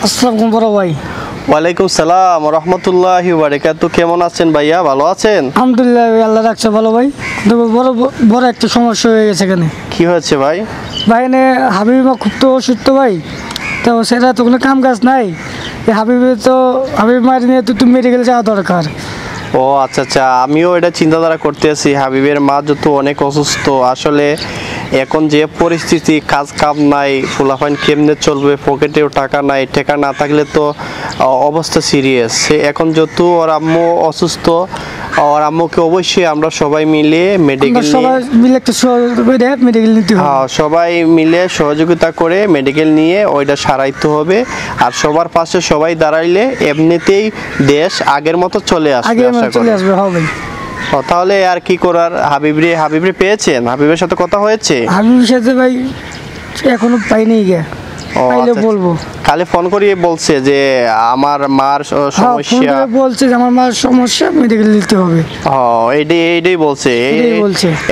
আসসালামু বড় ভাই। ওয়ালাইকুম সালাম রহমতুল্লাহি ওয়া বারাকাতুহু। কেমন আছেন ভাইয়া, ভালো আছেন? আলহামদুলিল্লাহ আল্লাহ রাখছে ভালো ভাই। তবে বড় বড় একটা সমস্যা হয়ে গেছে এখানে। কি হয়েছে ভাই? ভাই এনে হাবিবা খুব তো অসুস্থ ভাই, তো সেটা তো কোনো কাম কাজ নাই। হাবিব মারি নিয়ে তো তুমি মেডিকেল যাওয়া দরকার। ও আচ্ছা আচ্ছা, আমিও এটা চিন্তাধারা করতেছি। হাবিবের মা যত অনেক অসুস্থ, আসলে এখন যে পরিস্থিতি, কাজ কাম নাই, ফুলাফাইন কেমনে চলবে, পকেটেও টাকা নাই, টাকা না থাকলে তো অবস্থা সিরিয়াস। এখন যত ওর আম্মু অসুস্থ, ওর আম্মুকে অবশ্যই আমরা সবাই মিলে মেডিকেল নিতে হবে। হ্যাঁ, সবাই মিলে সহযোগিতা করে মেডিকেল নিয়ে ওইটা সারাইতে হবে। আর সবার পাশে সবাই দাঁড়াইলে এমনিতেই দেশ আগের মতো চলে আসবে। হবে। তাহলে আর কি করার। হাবিবরে পেয়েছেন? হাবিবের সাথে কথা হয়েছে? হাবিবের সাথে ভাই এখনো পাইনি গে, পাইলে বলবো। কালে ফোন করিয়ে বলছে যে আমার মার সমস্যা, বলছে যে আমার মার সমস্যা, মেডিকেল নিতে হবে। এইটাই বলছে।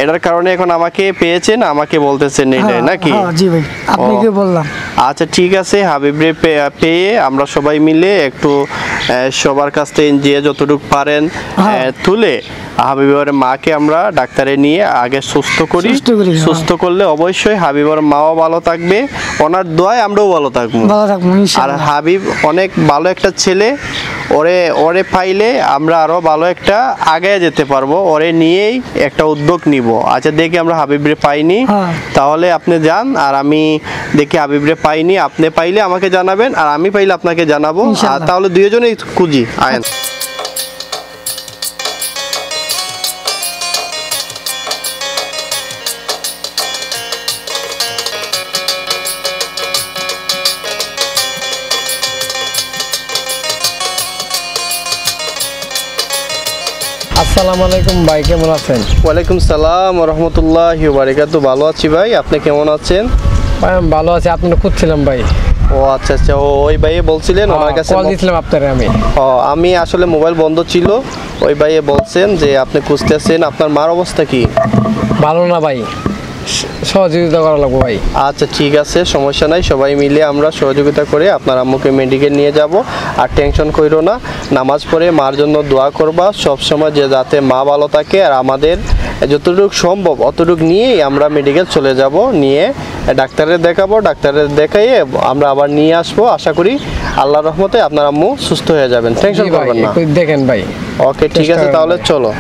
এটার কারণে এখন আমাকে পেয়েছেন, আমাকে বলতেছেন এইটাই নাকি? জি ভাই, আপনাকে বললাম। আচ্ছা ঠিক আছে, হাবিবরে পেয়ে আমরা সবাই মিলে একটু সবার কাছ থেকে যে যতটুকু পারেন তুলে হাবিবের মাকে আমরা ডাক্তারে নিয়ে আগে সুস্থ করি। সুস্থ করলে অবশ্যই হাবিবের মাও ভালো থাকবে, ওনার দোয়ায় আমরাও ভালো থাকবো। আর হাবিব অনেক ভালো একটা ছেলে, ওরে পাইলে আমরা আরো ভালো একটা আগে যেতে পারবো। ওরে নিয়েই একটা উদ্যোগ নিব। আচ্ছা দেখি আমরা হাবিবরে পাইনি, তাহলে আপনি যান। আর আমি দেখি হাবিবরে পাইনি, আপনি পাইলে আমাকে জানাবেন, আর আমি পাইলে আপনাকে জানাবো। আর তাহলে দুইজনেই খুঁজি। আয়েন। আসসালামু আলাইকুম ভাই, কেমন আছেন? ওয়ালাইকুম সালাম রহমতুল্লাহি ওয়া বারাকাতুহু। ভালো আছি ভাই, আপনি কেমন আছেন? ভাই আমি ভালো আছি, আপনাকে খুঁজছিলাম ভাই। ও আচ্ছা আচ্ছা, ওই ভাইয়ে বলছিলেন, ওনার কাছে কল দিয়েছিলাম আপনারে আমি আসলে মোবাইল বন্ধ ছিল। ওই ভাইয়ে বলছেন যে আপনি খুঁজতেছেন। আপনার মার অবস্থা কি? ভালো না ভাই, সহযোগিতা করা লাগবে ভাই। আচ্ছা ঠিক আছে, সমস্যা নাই, সবাই মিলে আমরা সহযোগিতা করে আপনার আম্মুকে মেডিকেল নিয়ে যাব। আর টেনশন কইরো না, নামাজ পড়ে মার জন্য দোয়া করবা সবসময়, যে যাতে মা ভালো থাকে। আর আমাদের যতটুকু সম্ভব অতটুকু নিয়েই আমরা মেডিকেল চলে যাব, নিয়ে ডাক্তারের দেখাবো। ডাক্তারের দেখাইয়ে আমরা আবার নিয়ে আসবো। আশা করি আল্লাহর রহমতে আপনার আম্মু সুস্থ হয়ে যাবেন, টেনশন করবেন না। দেখেন ভাই। ওকে ঠিক আছে, তাহলে চলো।